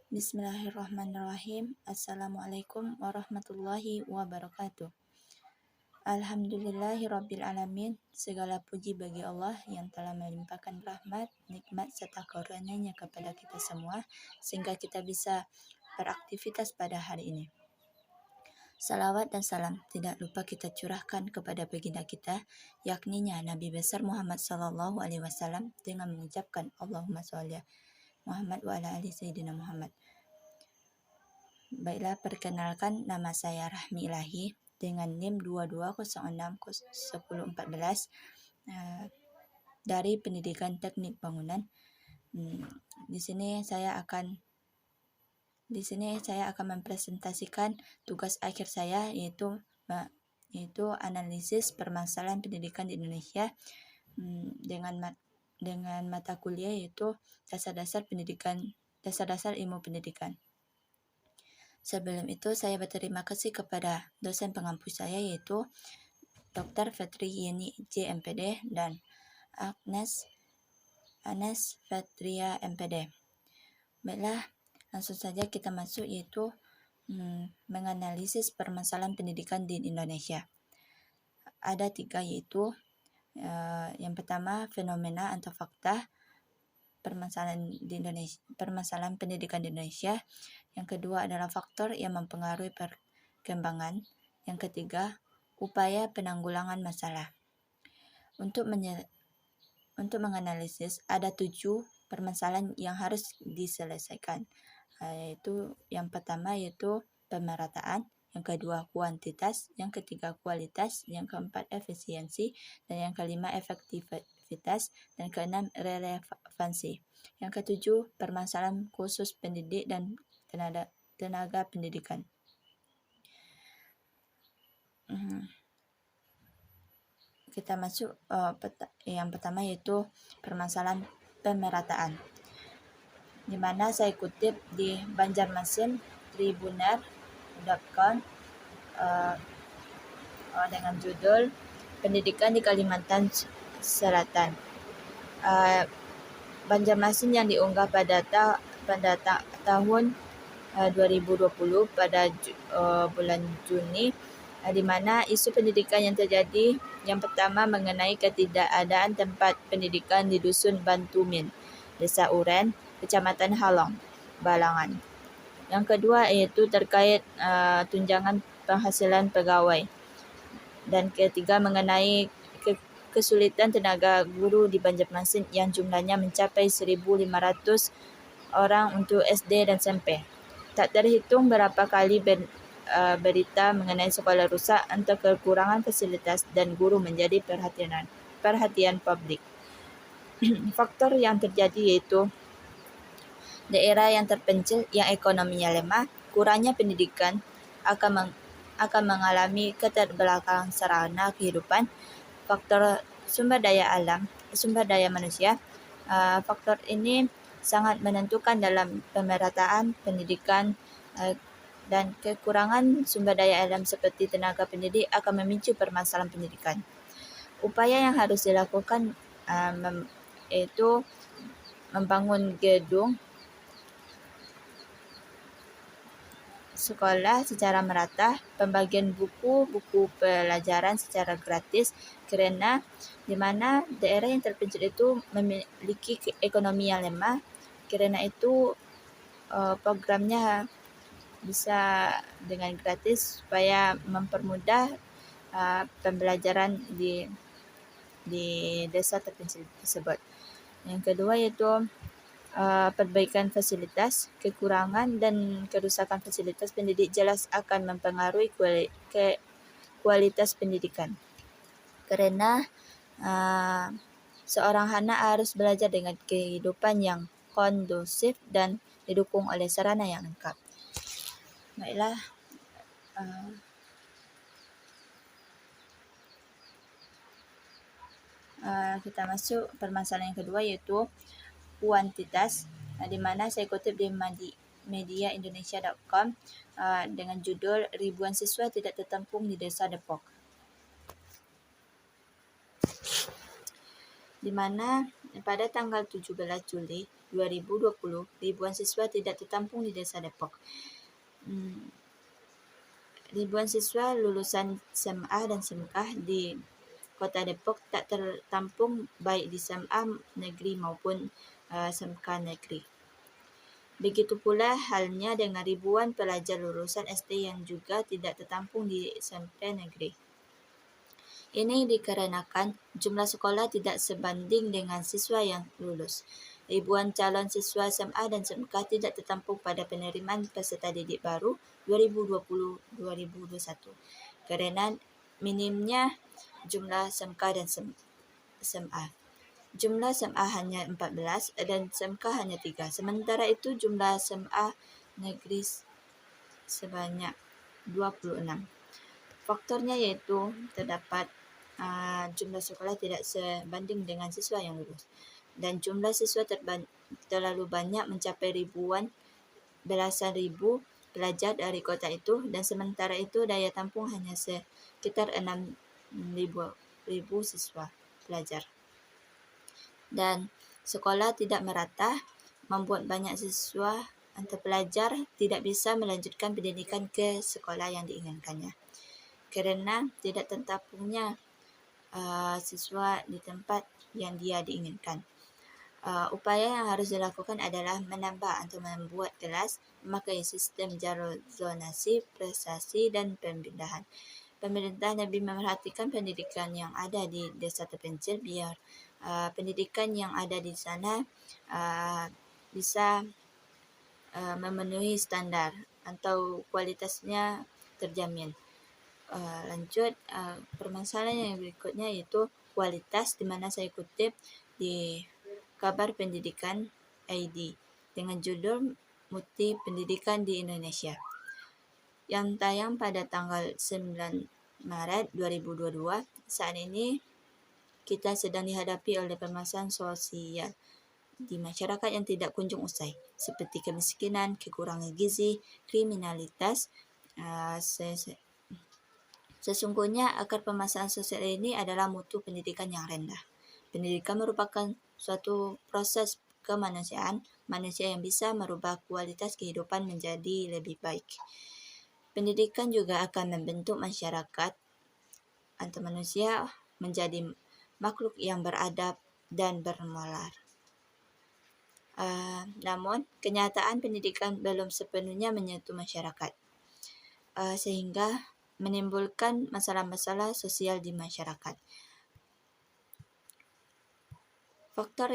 Bismillahirrahmanirrahim. Assalamualaikum warahmatullahi wabarakatuh. Alhamdulillahirabbil alamin. Segala puji bagi Allah yang telah melimpahkan rahmat, nikmat serta karunia-Nya kepada kita semua sehingga kita bisa beraktivitas pada hari ini. Salawat dan salam tidak lupa kita curahkan kepada baginda kita, yakninya Nabi besar Muhammad sallallahu alaihi wasallam dengan mengucapkan Allahumma sholli Muhammad wa ala ali sayyidina Muhammad. Baiklah, perkenalkan, nama saya Rahmi Ilahi dengan NIM 22061014 dari Pendidikan Teknik Bangunan. Di sini saya akan mempresentasikan tugas akhir saya yaitu analisis permasalahan pendidikan di Indonesia dengan mata kuliah yaitu dasar-dasar ilmu pendidikan. Sebelum itu, saya berterima kasih kepada dosen pengampu saya yaitu Dr. Fetri Yeni J. MPD dan Anes Fetria MPD. Baiklah, langsung saja kita masuk yaitu menganalisis permasalahan pendidikan di Indonesia. Ada 3 yaitu yang pertama fenomena atau fakta permasalahan pendidikan di Indonesia. Yang kedua adalah faktor yang mempengaruhi perkembangan. Yang ketiga, upaya penanggulangan masalah. Untuk menganalisis ada 7 permasalahan yang harus diselesaikan. Yaitu yang pertama yaitu pemerataan, yang kedua kuantitas, yang ketiga kualitas, yang keempat efisiensi, dan yang kelima efektivitas, dan keenam relevansi. Yang ketujuh permasalahan khusus pendidik dan tenaga pendidikan. Kita masuk yang pertama yaitu permasalahan pemerataan, di mana saya kutip di Banjarmasin Tribunner.com dengan judul Pendidikan di Kalimantan Selatan. Banjarmasin yang diunggah pada tahun 2020 pada bulan Juni, di mana isu pendidikan yang terjadi yang pertama mengenai ketidakadaan tempat pendidikan di Dusun Bantumin, Desa Uren, Kecamatan Halong, Balangan. Yang kedua yaitu terkait tunjangan penghasilan pegawai. Dan ketiga mengenai kesulitan tenaga guru di Banjarmasin yang jumlahnya mencapai 1.500 orang untuk SD dan SMP. Tak terhitung berapa kali berita mengenai sekolah rusak atau kekurangan fasilitas dan guru menjadi perhatian publik. Faktor yang terjadi yaitu daerah yang terpencil yang ekonominya lemah, kurangnya pendidikan akan mengalami keterbelakangan sarana kehidupan. Faktor sumber daya manusia. Faktor ini sangat menentukan dalam pemerataan pendidikan, dan kekurangan sumber daya alam seperti tenaga pendidik akan memicu permasalahan pendidikan. Upaya yang harus dilakukan yaitu membangun gedung sekolah secara merata, pembagian buku pelajaran secara gratis, kerana di mana daerah yang terpencil itu memiliki ekonomi yang lemah. Kerana itu programnya bisa dengan gratis supaya mempermudah pembelajaran di desa terpencil tersebut. Yang kedua yaitu perbaikan fasilitas. Kekurangan dan kerusakan fasilitas pendidik jelas akan mempengaruhi kualitas pendidikan. Kerana seorang anak harus belajar dengan kehidupan yang kondusif dan didukung oleh sarana yang lengkap. Baiklah, kita masuk permasalahan yang kedua yaitu kuantitas, di mana saya kutip di mediaindonesia.com dengan judul Ribuan Siswa Tidak Tertampung di Desa Depok, di mana pada tanggal 17 Juli 2020, ribuan siswa tidak tertampung di Desa Depok. Ribuan siswa lulusan SMA dan SMK di Kota Depok tak tertampung baik di SMA negeri maupun SMK negeri. Begitu pula halnya dengan ribuan pelajar lulusan SD yang juga tidak tertampung di SMP negeri. Ini dikarenakan jumlah sekolah tidak sebanding dengan siswa yang lulus. Ribuan calon siswa SMA dan SMK tidak tertampung pada penerimaan peserta didik baru 2020-2021 kerana minimnya jumlah SMK dan SMA. Jumlah SMA hanya 14 dan SMK hanya 3. Sementara itu jumlah SMA negeri sebanyak 26. Faktornya iaitu terdapat jumlah sekolah tidak sebanding dengan siswa yang lulus dan jumlah siswa terlalu banyak mencapai belasan ribu pelajar dari kota itu dan sementara itu daya tampung hanya sekitar 6,000 siswa pelajar. Dan sekolah tidak merata membuat banyak siswa atau pelajar tidak bisa melanjutkan pendidikan ke sekolah yang diinginkannya kerana tidak tertampungnya siswa di tempat yang dia diinginkan. Upaya yang harus dilakukan adalah menambah atau membuat kelas memakai sistem jalur zonasi, prestasi dan pemindahan. Pemerintah lebih memerhatikan pendidikan yang ada di desa terpencil biar pendidikan yang ada di sana bisa memenuhi standar atau kualitasnya terjamin. Lanjut, permasalahan yang berikutnya iaitu kualitas, di mana saya kutip di Kabar Pendidikan ID dengan judul Muti Pendidikan di Indonesia yang tayang pada tanggal 9 Maret 2022. Saat ini kita sedang dihadapi oleh permasalahan sosial di masyarakat yang tidak kunjung usai seperti kemiskinan, kekurangan gizi, kriminalitas. Sesungguhnya akar permasalahan sosial ini adalah mutu pendidikan yang rendah. Pendidikan merupakan suatu proses kemanusiaan, manusia yang bisa merubah kualitas kehidupan menjadi lebih baik. Pendidikan juga akan membentuk masyarakat atau manusia menjadi makhluk yang beradab dan bermoral. Namun, kenyataan pendidikan belum sepenuhnya menyentuh masyarakat sehingga menimbulkan masalah-masalah sosial di masyarakat. Faktor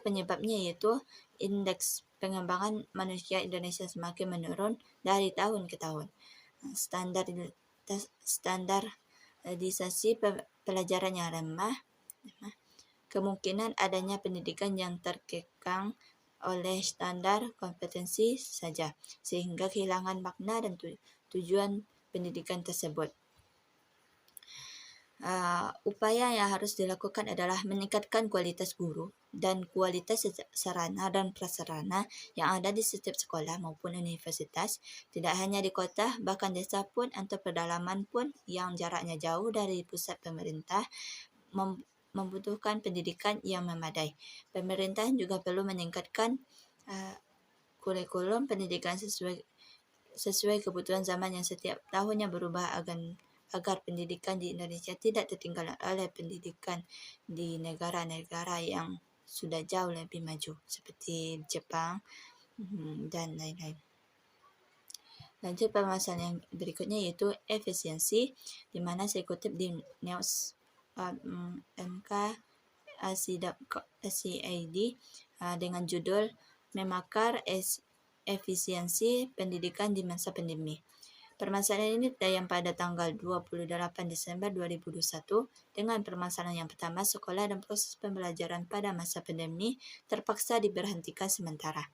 penyebabnya iaitu indeks pengembangan manusia Indonesia semakin menurun dari tahun ke tahun. Standarisasi pelajaran yang lemah, kemungkinan adanya pendidikan yang terkekang oleh standar kompetensi saja sehingga kehilangan makna dan tujuan pendidikan tersebut. Upaya yang harus dilakukan adalah meningkatkan kualitas guru dan kualitas sarana dan prasarana yang ada di setiap sekolah maupun universitas, tidak hanya di kota, bahkan desa pun atau pedalaman pun yang jaraknya jauh dari pusat pemerintah membutuhkan pendidikan yang memadai. Pemerintah juga perlu meningkatkan kurikulum pendidikan sesuai kebutuhan zaman yang setiap tahunnya berubah agar pendidikan di Indonesia tidak tertinggal oleh pendidikan di negara-negara yang sudah jauh lebih maju seperti Jepang dan lain-lain. Lanjut permasalahan yang berikutnya iaitu efisiensi, di mana saya kutip di News MK.ac.id dengan judul Memakar Efisiensi Pendidikan di Masa Pandemi. Permasalahan ini tayang pada tanggal 28 Desember 2021 dengan permasalahan yang pertama, sekolah dan proses pembelajaran pada masa pandemi terpaksa diberhentikan sementara.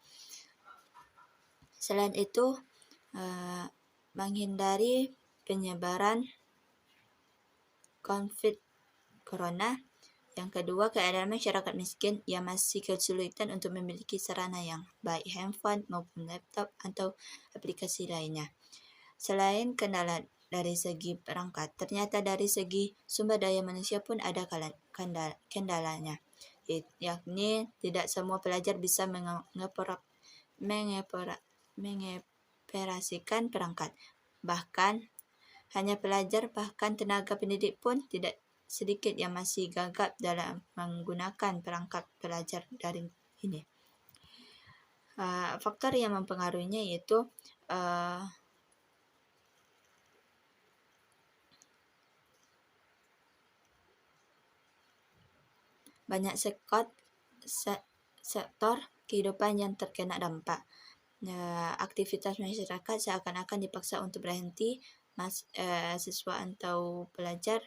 Selain itu, menghindari penyebaran COVID Corona. Yang kedua, keadaan masyarakat miskin yang masih kesulitan untuk memiliki sarana yang baik, handphone maupun laptop atau aplikasi lainnya. Selain kendala dari segi perangkat, ternyata dari segi sumber daya manusia pun ada kendalanya. yakni tidak semua pelajar bisa mengoperasikan perangkat. Bahkan tenaga pendidik pun tidak sedikit yang masih gagap dalam menggunakan perangkat belajar daring ini. Faktor yang mempengaruhinya iaitu banyak sektor kehidupan yang terkena dampak. Aktivitas masyarakat seakan-akan dipaksa untuk berhenti. Siswa atau pelajar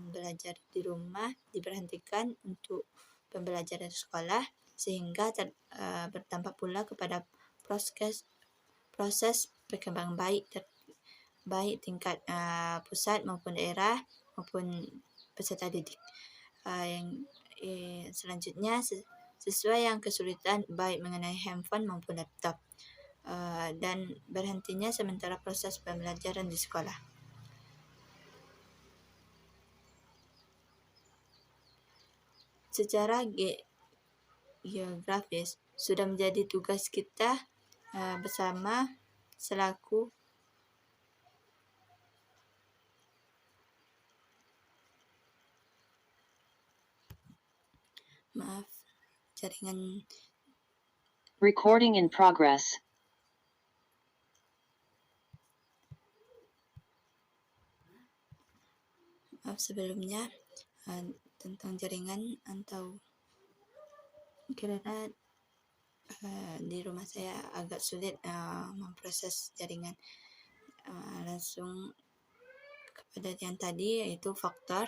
belajar di rumah diberhentikan untuk pembelajaran sekolah, sehingga berdampak pula kepada proses perkembangan baik tingkat pusat maupun daerah maupun peserta didik. Selanjutnya, siswa yang kesulitan baik mengenai handphone maupun laptop dan berhentinya sementara proses pembelajaran di sekolah. Secara geografis sudah menjadi tugas kita bersama selaku jaringan recording in progress. Sebelumnya tentang jaringan atau kerana di rumah saya agak sulit memproses jaringan. Langsung kepada yang tadi, iaitu faktor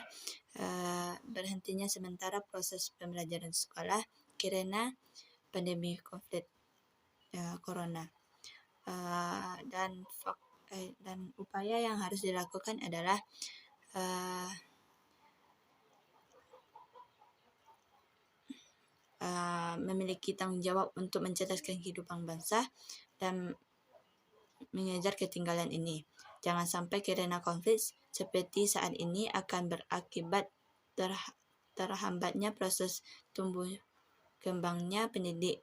berhentinya sementara proses pembelajaran sekolah kerana pandemik COVID corona. Dan upaya yang harus dilakukan adalah memiliki tanggungjawab untuk mencerdaskan kehidupan bangsa dan mengejar ketinggalan ini. Jangan sampai kerana konflik seperti saat ini akan berakibat terhambatnya proses tumbuh kembangnya pendidik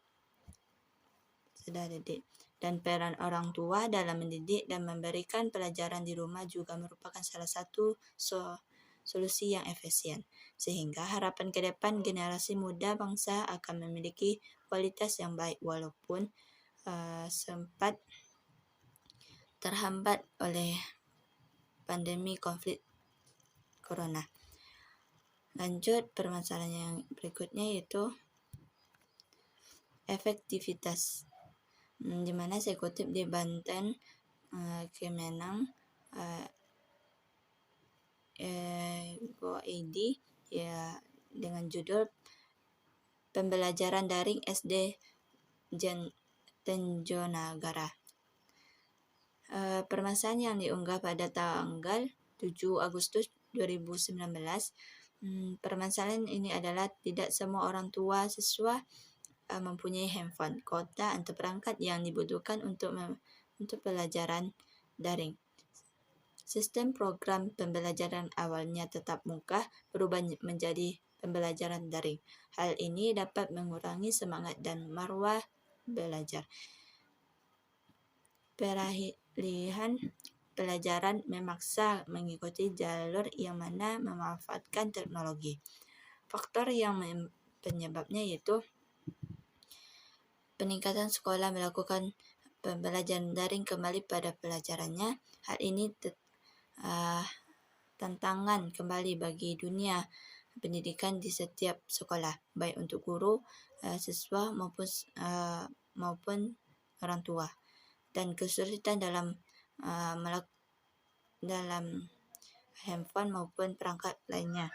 dan peran orang tua dalam mendidik dan memberikan pelajaran di rumah juga merupakan salah satu solusi yang efisien, sehingga harapan ke depan generasi muda bangsa akan memiliki kualitas yang baik walaupun sempat terhambat oleh pandemi konflik corona. Lanjut, permasalahan yang berikutnya iaitu efektivitas, di mana saya kutip di Banten Kemenang Go.id dengan judul Pembelajaran Daring SD Tenjonagara. Permasalahan yang diunggah pada tanggal 7 Agustus 2019. Permasalahan ini adalah tidak semua orang tua siswa mempunyai handphone, kuota atau perangkat yang dibutuhkan untuk pelajaran daring. Sistem program pembelajaran awalnya tatap muka berubah menjadi pembelajaran daring. Hal ini dapat mengurangi semangat dan maruah belajar. Pilihan pelajaran memaksa mengikuti jalur yang mana memanfaatkan teknologi. Faktor yang penyebabnya iaitu peningkatan sekolah melakukan pembelajaran daring kembali pada pelajarannya. Hal ini tantangan kembali bagi dunia pendidikan di setiap sekolah, baik untuk guru, siswa maupun orang tua, dan kesulitan dalam handphone maupun perangkat lainnya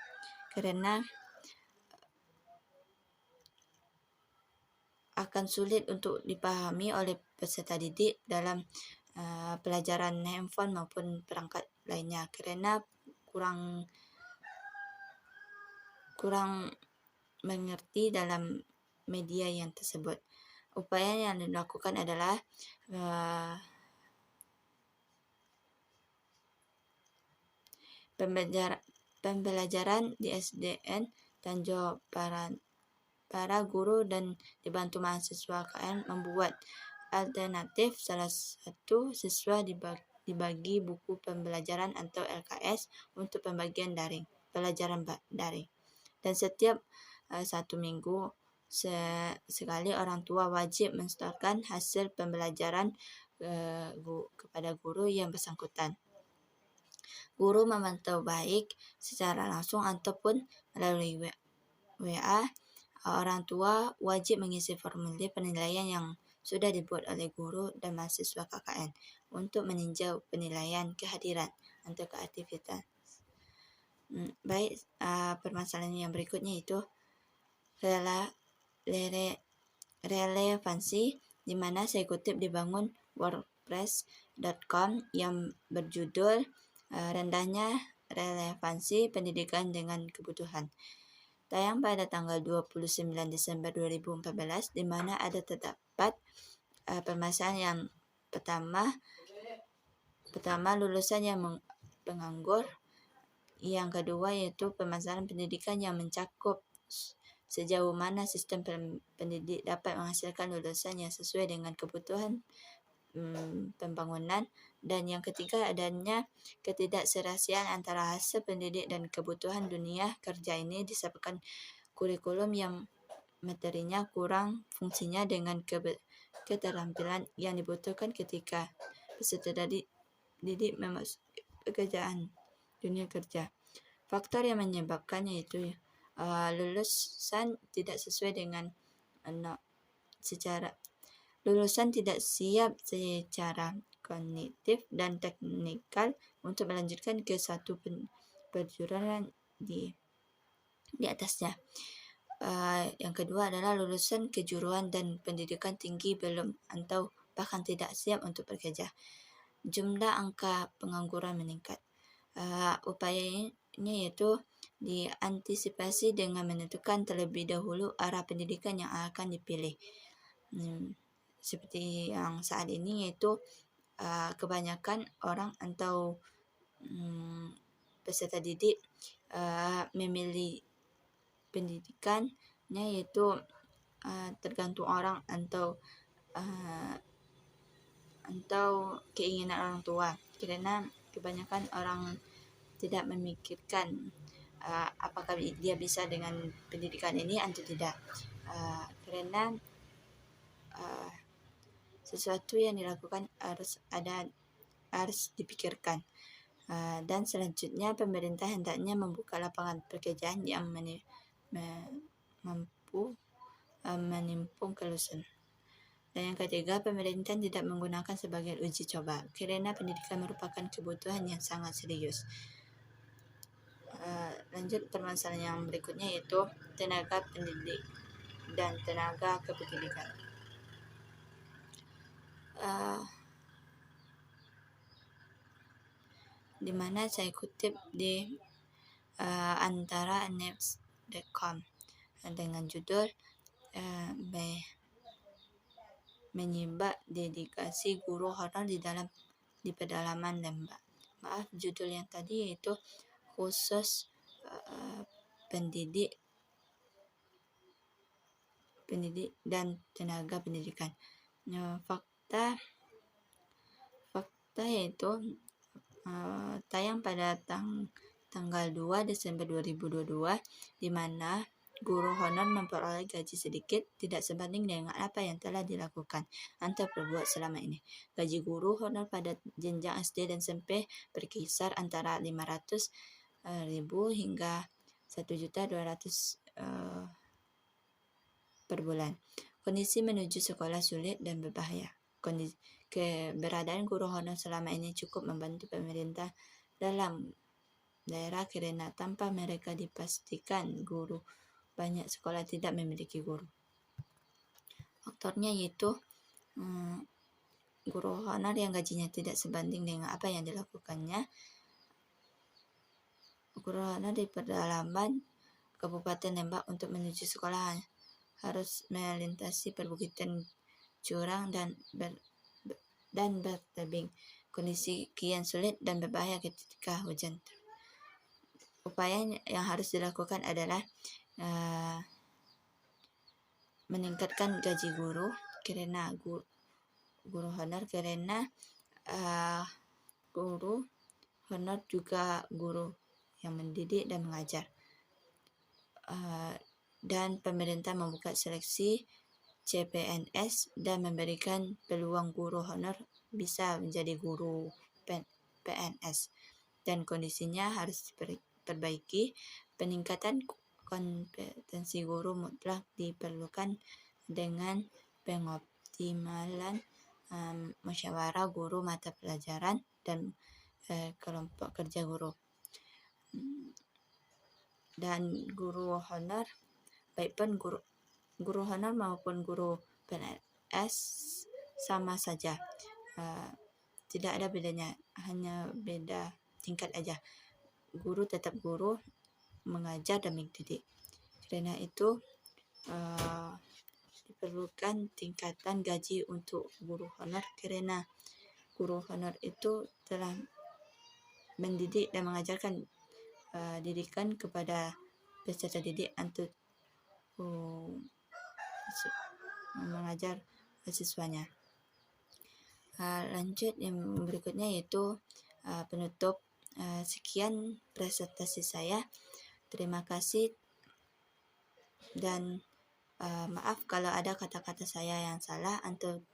kerana akan sulit untuk dipahami oleh peserta didik dalam pelajaran handphone maupun perangkat lainnya kerana kurang mengerti dalam media yang tersebut. Upaya yang dilakukan adalah pembelajaran di SDN Tanjung para guru dan dibantu mahasiswa KN membuat alternatif. Salah satu siswa dibagi buku pembelajaran atau LKS untuk pembagian pelajaran daring. Dan setiap 1 minggu sekali orang tua wajib mensetorkan hasil pembelajaran kepada guru yang bersangkutan. Guru memantau baik secara langsung ataupun melalui WA. Orang tua wajib mengisi formulir penilaian yang sudah dibuat oleh guru dan mahasiswa KKN untuk meninjau penilaian kehadiran untuk aktivitas. Baik, permasalahan yang berikutnya itu relevansi, di mana saya kutip dibangun wordpress.com yang berjudul rendahnya relevansi pendidikan dengan kebutuhan. Tayang pada tanggal 29 Desember 2014, di mana ada terdapat permasalahan yang pertama lulusan yang menganggur. Yang kedua yaitu permasalahan pendidikan yang mencakup sejauh mana sistem pendidik dapat menghasilkan lulusan yang sesuai dengan kebutuhan pembangunan. Dan yang ketiga, adanya ketidakserasian antara hasil pendidik dan kebutuhan dunia kerja ini disebabkan kurikulum yang materinya kurang fungsinya dengan keterampilan yang dibutuhkan ketika peserta didik memasuki pekerjaan dunia kerja. Faktor yang menyebabkannya itu lulusan tidak sesuai dengan lulusan tidak siap secara kognitif dan teknikal untuk melanjutkan ke satu perjuruan di atasnya. Yang kedua adalah lulusan kejuruan dan pendidikan tinggi belum atau bahkan tidak siap untuk bekerja. Jumlah angka pengangguran meningkat. Upayanya yaitu diantisipasi dengan menentukan terlebih dahulu arah pendidikan yang akan dipilih. Seperti yang saat ini yaitu kebanyakan orang atau peserta didik memilih pendidikannya yaitu tergantung orang atau keinginan orang tua, kerana kebanyakan orang tidak memikirkan apakah dia bisa dengan pendidikan ini atau tidak, kerana sesuatu yang dilakukan harus dipikirkan. Dan selanjutnya pemerintah hendaknya membuka lapangan pekerjaan yang mampu menimpung kelulusan. Dan yang ketiga, pemerintah tidak menggunakan sebagai uji coba kerana pendidikan merupakan kebutuhan yang sangat serius. Lanjut permasalahan yang berikutnya yaitu tenaga pendidik dan tenaga kependidikan. Di mana saya kutip di antara news.com dengan judul menyibak dedikasi guru honor di pedalaman Lembah. Maaf, judul yang tadi yaitu khusus pendidik dan tenaga pendidikan. Fakta yaitu tayang pada tanggal 2 Desember 2022, di mana guru honor memperoleh gaji sedikit tidak sebanding dengan apa yang telah dilakukan atau perbuat selama ini. Gaji guru honor pada jenjang SD dan SMP berkisar antara 500,000 hingga 1.200.000 per bulan. Kondisi menuju sekolah sulit dan berbahaya. Keberadaan guru honor selama ini cukup membantu pemerintah dalam daerah kerana tanpa mereka dipastikan guru banyak sekolah tidak memiliki guru. Faktornya yaitu guru honor yang gajinya tidak sebanding dengan apa yang dilakukannya. Guru honor di pedalaman Kabupaten Lembah untuk menuju sekolah harus melintasi perbukitan jurang dan bertebing. Kondisi kian sulit dan berbahaya ketika hujan. Upaya yang harus dilakukan adalah meningkatkan gaji guru kerana guru honor kerana guru honor juga guru yang mendidik dan mengajar. Dan pemerintah membuka seleksi CPNS dan memberikan peluang guru honor bisa menjadi guru PNS, dan kondisinya harus diperbaiki. Peningkatan kompetensi guru mutlak diperlukan dengan pengoptimalan musyawarah guru mata pelajaran dan kelompok kerja guru. Dan guru honor, baik pun guru honor maupun guru PNS sama saja, tidak ada bedanya, hanya beda tingkat aja. Guru tetap guru, mengajar dan mendidik. Kerana itu diperlukan tingkatan gaji untuk guru honor kerana guru honor itu telah mendidik dan mengajarkan didikan kepada peserta didik untuk mengajar siswanya. Lanjut yang berikutnya iaitu penutup. Sekian presentasi saya. Terima kasih dan maaf kalau ada kata-kata saya yang salah atau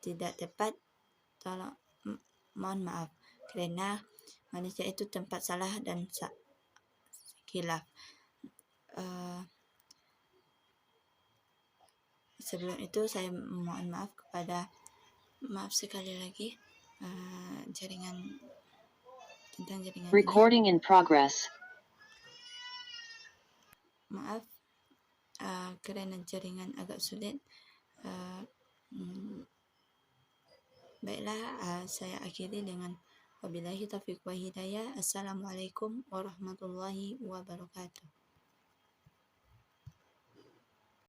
tidak tepat. Tolong mohon maaf kerana manusia itu tempat salah dan khilaf. Sebelum itu saya mohon maaf sekali lagi tentang jaringan ini. Recording in progress. Maaf kerana jaringan agak sulit. Baiklah, saya akhiri dengan wabillahi taufiq wa hidayah. Assalamualaikum warahmatullahi wabarakatuh.